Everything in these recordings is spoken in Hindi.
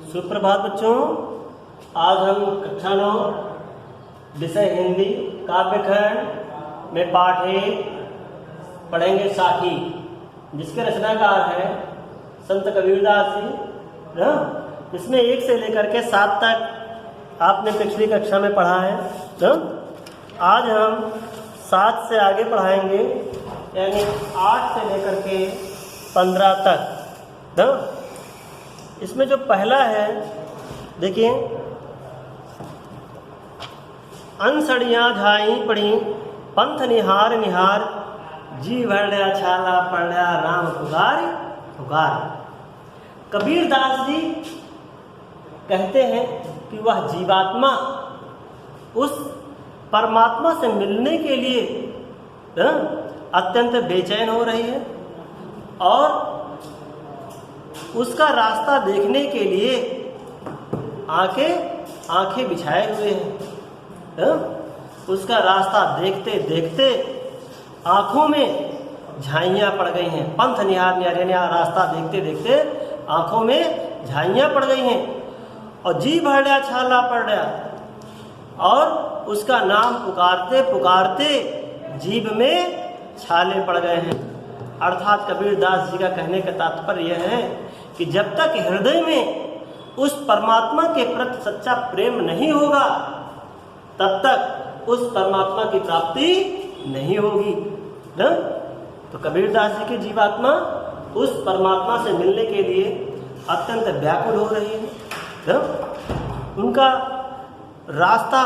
सुप्रभात बच्चों। आज हम कक्षा 9 विषय हिंदी काव्यखंड में पाठ 1 पढ़ेंगे साखी, जिसके रचनाकार है संत कबीरदास जी। इसमें 1 से लेकर के 7 तक आपने पिछली कक्षा में पढ़ा है। आज हम 7 से आगे पढ़ाएंगे, यानी 8 से लेकर के 15 तक। इसमें जो पहला है, देखिए, अनसड़ियाँ झाई पड़ी पंथ निहार निहार, जी भरया छाला पढ़या राम पुकार पुकार। कबीरदास जी कहते हैं कि वह जीवात्मा उस परमात्मा से मिलने के लिए अत्यंत बेचैन हो रही है और उसका रास्ता देखने के लिए आंखें बिछाए हुए हैं। उसका रास्ता देखते देखते आंखों में झाइयाँ पड़ गई हैं। पंथ निहार निहार यानी रास्ता देखते देखते आंखों में झाइयाँ पड़ गई हैं और जी भरया छाला पड़ गया, और उसका नाम पुकारते पुकारते जीभ में छाले पड़ गए हैं। अर्थात कबीरदास जी का कहने का तात्पर्य यह है कि जब तक हृदय में उस परमात्मा के प्रति सच्चा प्रेम नहीं होगा, तब तक उस परमात्मा की प्राप्ति नहीं होगी न? तो कबीरदास जी की जीवात्मा उस परमात्मा से मिलने के लिए अत्यंत व्याकुल हो रही है न? उनका रास्ता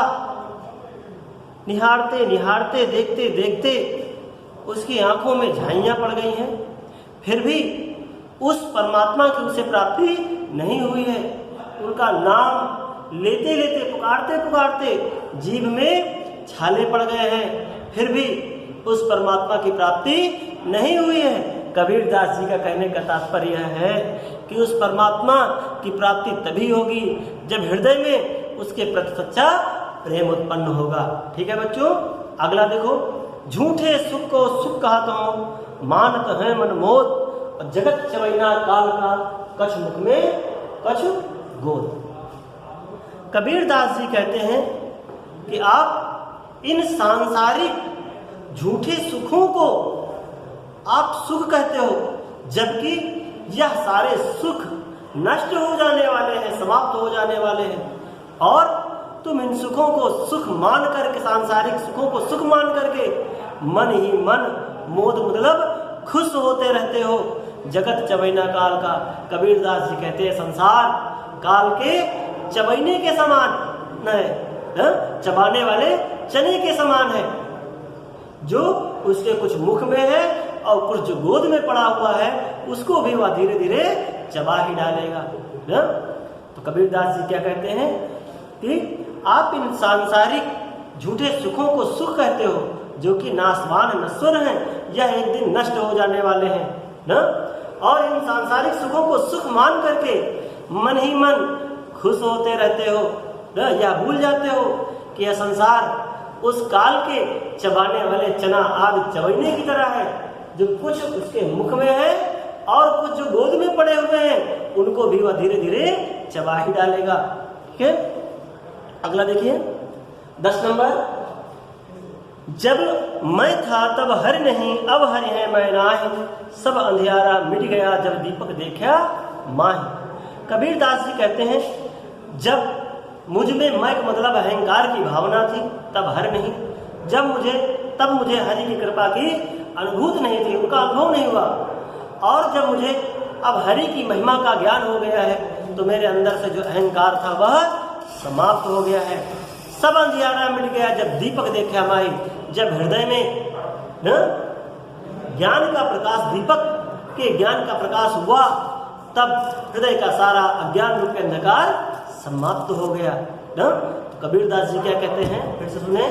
निहारते निहारते देखते देखते उसकी आंखों में झाइयाँ पड़ गई हैं, फिर भी उस परमात्मा की उसे प्राप्ति नहीं हुई है। उनका नाम लेते लेते पुकारते पुकारते जीभ में छाले पड़ गए हैं, फिर भी उस परमात्मा की प्राप्ति नहीं हुई है। कबीरदास जी का कहने का तात्पर्य है कि उस परमात्मा की प्राप्ति तभी होगी जब हृदय में उसके प्रति सच्चा प्रेम उत्पन्न होगा। ठीक है बच्चों, अगला देखो। झूठे सुख को सुख कहता हूँ, मानत है मन मोद, जगत चवैना काल का, कछ मुख में कछ गोद। कबीरदास जी कहते हैं कि आप इन सांसारिक झूठे सुखों को आप सुख कहते हो, जबकि यह सारे सुख नष्ट हो जाने वाले हैं, समाप्त हो जाने वाले हैं, और तुम इन सुखों को सुख मान करके, सांसारिक सुखों को सुख मान करके मन ही मन मोद मतलब खुश होते रहते हो। जगत चबैना काल का, कबीरदास जी कहते हैं संसार काल के चबैने के समान है, चबाने वाले चने के समान है, जो उसके कुछ मुख में है और कुछ जो गोद में पड़ा हुआ है उसको भी वह धीरे धीरे चबा ही डालेगा। तो कबीरदास जी क्या कहते हैं कि आप इन सांसारिक झूठे सुखों को सुख कहते हो, जो कि नाशवान नश्वर हैं, यह एक दिन नष्ट हो जाने वाले हैं न? और इन सांसारिक सुखों को सुख मान करके मन ही मन खुश होते रहते हो न? या भूल जाते हो कि यह संसार उस काल के चबाने वाले चना आदि चबैने की तरह है, जो कुछ उसके मुख में है और कुछ जो गोद में पड़े हुए हैं उनको भी वह धीरे धीरे चबा ही डालेगा। ठीक है, अगला देखिए 10 नंबर। जब मैं था तब हरि नहीं, अब हरि है मैं नाही, सब अंधियारा मिट गया जब दीपक देखा माही। कबीरदास जी कहते हैं जब मुझ में मैं मतलब अहंकार की भावना थी तब हरि नहीं, तब मुझे हरि की कृपा की अनुभूति नहीं थी, उनका अनुभव नहीं हुआ, और जब मुझे अब हरि की महिमा का ज्ञान हो गया है तो मेरे अंदर से जो अहंकार था वह समाप्त हो गया है। सब अंधियारा मिट गया जब दीपक देखा माही, जब हृदय में ज्ञान का प्रकाश, दीपक के ज्ञान का प्रकाश हुआ, तब हृदय का सारा अज्ञान रूप अंधकार समाप्त हो गया। कबीरदास जी क्या कहते हैं, फिर से सुने।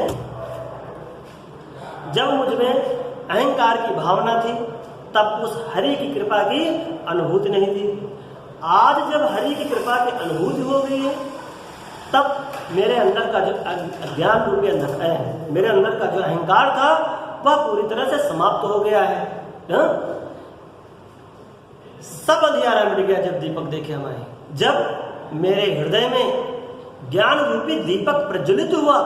जब मुझ में अहंकार की भावना थी तब उस हरि की कृपा की अनुभूति नहीं थी। आज जब हरि की कृपा की अनुभूति हो गई है, तब मेरे अंदर का जो अज्ञान रूपी अंधकार है, मेरे अंदर का जो अहंकार था वह पूरी तरह से समाप्त हो गया है। सब अंधियारा मिट गया जब दीपक देखे हमारे। जब मेरे हृदय में ज्ञान रूपी दीपक प्रज्वलित हुआ,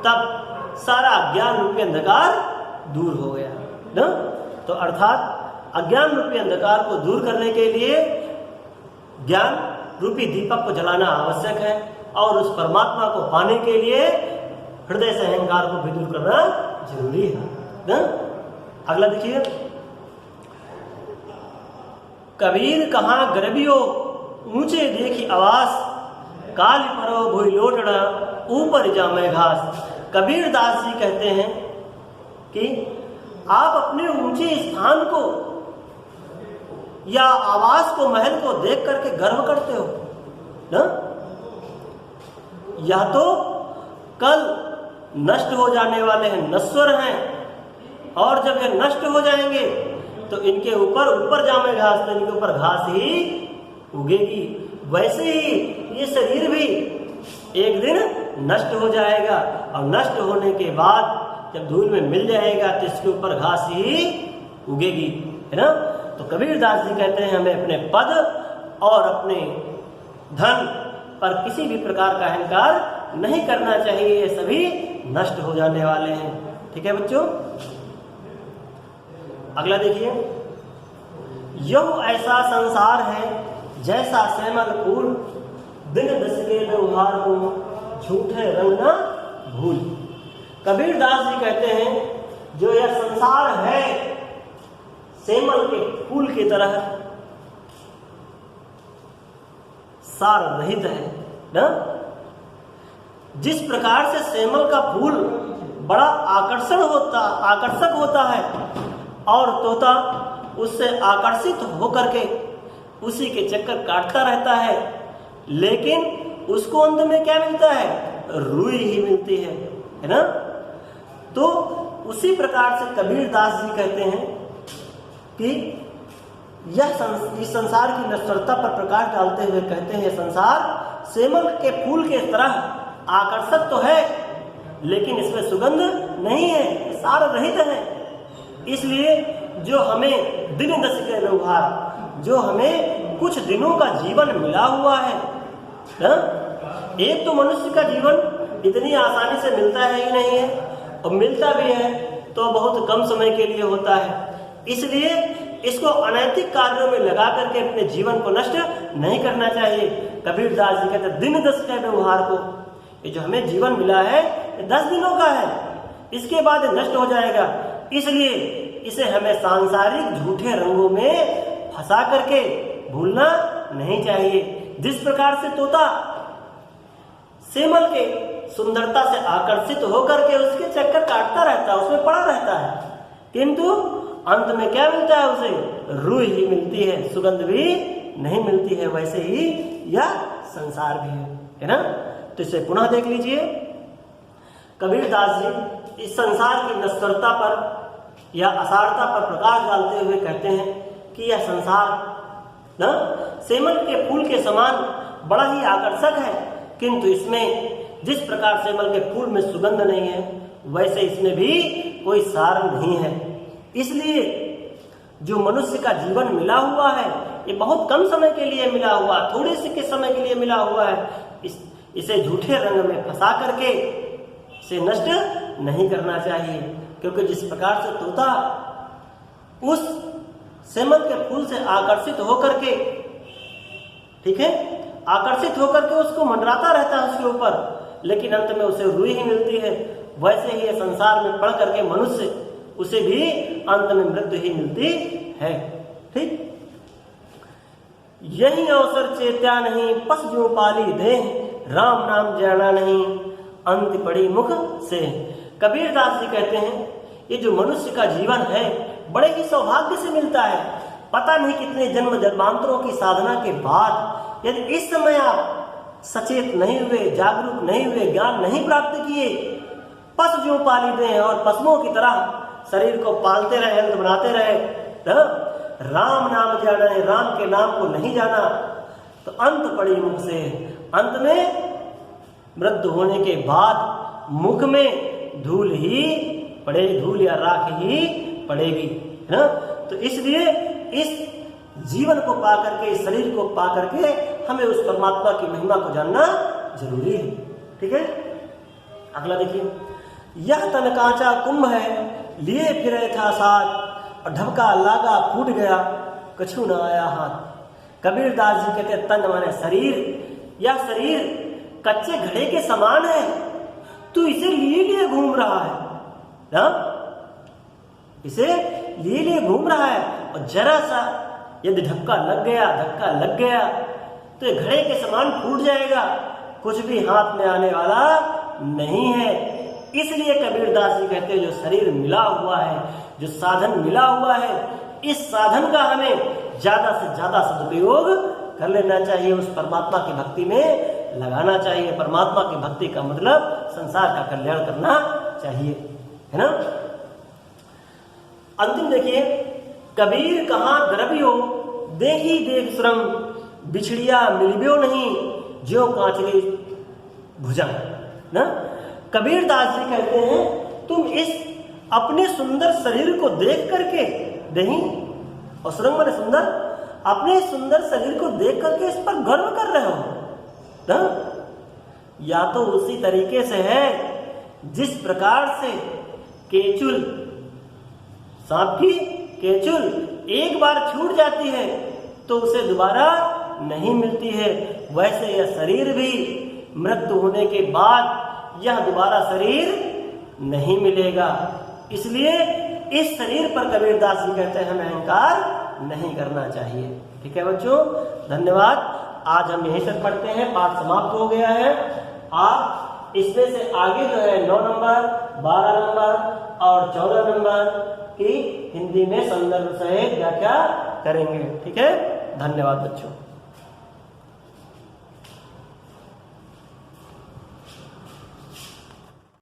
तब सारा अज्ञान रूपी अंधकार दूर हो गया ना। तो अर्थात अज्ञान रूपी अंधकार को दूर करने के लिए ज्ञान रूपी दीपक को जलाना आवश्यक है, और उस परमात्मा को पाने के लिए हृदय से अहंकार को भी दूर करना जरूरी है ना। अगला देखिए, कबीर कहाँ गरबियो ऊंचे देखी आवास, काल परो भूई लोटड़ा ऊपर जामे घास। कबीर दास जी कहते हैं कि आप अपने ऊंचे स्थान को या आवास को, महल को देख करके गर्व करते हो ना। या तो कल नष्ट हो जाने वाले हैं, नश्वर हैं, और जब ये नष्ट हो जाएंगे तो इनके ऊपर जामे घास, तो इनके ऊपर घास ही उगेगी। वैसे ही ये शरीर भी एक दिन नष्ट हो जाएगा, और नष्ट होने के बाद जब धूल में मिल जाएगा तो इसके ऊपर घास ही उगेगी, है ना। तो कबीर दास जी कहते हैं हमें अपने पद और अपने धन पर किसी भी प्रकार का अहंकार नहीं करना चाहिए, ये सभी नष्ट हो जाने वाले हैं। ठीक है बच्चों, अगला देखिए, यह ऐसा संसार है जैसा श्यामल फूल, दिन दसके व्यवहार को झूठे रंग न भूल। कबीर दास जी कहते हैं जो यह संसार है श्यामल के फूल की तरह सार रहित है ना। जिस प्रकार से श्यामल का फूल बड़ा आकर्षक होता है, और तोता उससे आकर्षित होकर के उसी के चक्कर काटता रहता है, लेकिन उसको अंत में क्या मिलता है? रूई ही मिलती है ना। तो उसी प्रकार से कबीर दास जी कहते हैं कि इस संसार की नश्वरता पर प्रकाश डालते हुए कहते हैं, यह संसार श्यामल के फूल के तरह आकर्षक तो है, लेकिन इसमें सुगंध नहीं है, सार रहित है। इसलिए जो हमें दिन दस के व्यवहार, जो हमें कुछ दिनों का जीवन मिला हुआ है ना? एक तो मनुष्य का जीवन इतनी आसानी से मिलता है ही नहीं है, और मिलता भी है तो बहुत कम समय के लिए होता है। इसलिए इसको अनैतिक कार्यों में लगा करके अपने जीवन को नष्ट नहीं करना चाहिए। कबीर दास जी कहते दिन दस के व्यवहार को, ये जो हमें जीवन मिला है 10 दिनों का है, इसके बाद नष्ट हो जाएगा। इसलिए इसे हमें सांसारिक झूठे रंगों में फंसा करके भूलना नहीं चाहिए। जिस प्रकार से तोता श्यामल के सुंदरता से आकर्षित होकर के उसके चक्कर काटता रहता है, उसमें पड़ा रहता है, किंतु अंत में क्या मिलता है? उसे रूह ही मिलती है, सुगंध भी नहीं मिलती है। वैसे ही यह संसार भी है ना। तो इसे पुनः देख लीजिए। कबीर दास जी इस संसार की नश्वरता पर या असारता पर प्रकाश डालते हुए कहते हैं कि यह संसार ना श्यामल के फूल के समान बड़ा ही आकर्षक है, किंतु इसमें जिस प्रकार श्यामल के फूल में सुगंध नहीं है, वैसे इसमें भी कोई सार नहीं है। इसलिए जो मनुष्य का जीवन मिला हुआ है, ये बहुत कम समय के लिए मिला हुआ, थोड़े से के समय के लिए मिला हुआ है। इसे झूठे रंग में फंसा करके इसे नष्ट नहीं करना चाहिए, क्योंकि जिस प्रकार से तोता उस श्यामल के फूल से आकर्षित होकर के, ठीक है, आकर्षित होकर के उसको मंडराता रहता है उसके ऊपर, लेकिन अंत में उसे रूई ही मिलती है, वैसे ही संसार में पड़ करके मनुष्य उसे भी अंत में मृत्यु ही मिलती है। ठीक, यही अवसर चेत्या नहीं, पस जो पाली दे, राम नाम जाना नहीं, अंत पड़ी मुख से। कबीर दास जी कहते हैं ये जो मनुष्य का जीवन है बड़े ही सौभाग्य से मिलता है। पता नहीं कितने जन्म जन्मांतरों की साधना के बाद यदि इस समय आप सचेत नहीं हुए, जागरूक नहीं हुए, ज्ञान नहीं प्राप्त किए, पस जो पाली दे और पशुओं की तरह शरीर को पालते रहे, यंत्र बनाते रहे, राम नाम जाना है, राम के नाम को नहीं जाना, तो अंत पड़ी मुख से, अंत में मृत्यु होने के बाद मुख में धूल ही पड़े, धूल या राख ही पड़ेगी, है ना। तो इसलिए इस जीवन को पा करके, इस शरीर को पा करके हमें उस परमात्मा की महिमा को जानना जरूरी है। ठीक है, अगला देखिए, यह तन कांचा कुंभ है, लिए फिरे था साथ, और ढबका लागा फूट गया, कछु न आया हाथ। कबीर दास जी कहते तन माने शरीर, यह शरीर कच्चे घड़े के समान है, तू इसे लिए लिए घूम रहा है ना, इसे लिए लिए घूम रहा है, और जरा सा यदि धक्का लग गया तो ये घड़े के समान फूट जाएगा, कुछ भी हाथ में आने वाला नहीं है। इसलिए कबीरदास जी कहते हैं जो शरीर मिला हुआ है, जो साधन मिला हुआ है, इस साधन का हमें ज्यादा से ज्यादा सदुपयोग कर लेना चाहिए, उस परमात्मा की भक्ति में लगाना चाहिए। परमात्मा की भक्ति का मतलब संसार का कल्याण करना चाहिए, है ना। अंतिम देखिए, कबीर कहाँ द्रव्यो देखी देख श्रम, बिछड़िया मिलब्यो नहीं ज्यो कांचली भुजा ना। कबीर दास जी कहते हैं तुम इस अपने सुंदर शरीर को देख करके नहीं, और सुरंग माने सुंदर, अपने सुंदर शरीर को देख करके इस पर गर्व कर रहे हो ना। या तो उसी तरीके से है जिस प्रकार से केचुल, सांप की केचुल एक बार छूट जाती है तो उसे दोबारा नहीं मिलती है, वैसे यह शरीर भी मृत्यु होने के बाद यह दोबारा शरीर नहीं मिलेगा। इसलिए इस शरीर पर कबीरदास जी कहते हैं हमें अहंकार नहीं करना चाहिए। ठीक है बच्चों, धन्यवाद। आज हम यहीं तक पढ़ते हैं, पाठ समाप्त हो गया है। आप इसमें से आगे जो है 9 नंबर, 12 नंबर और 14 नंबर की हिंदी में संदर्भ सहित व्याख्या करेंगे। ठीक है, धन्यवाद बच्चों।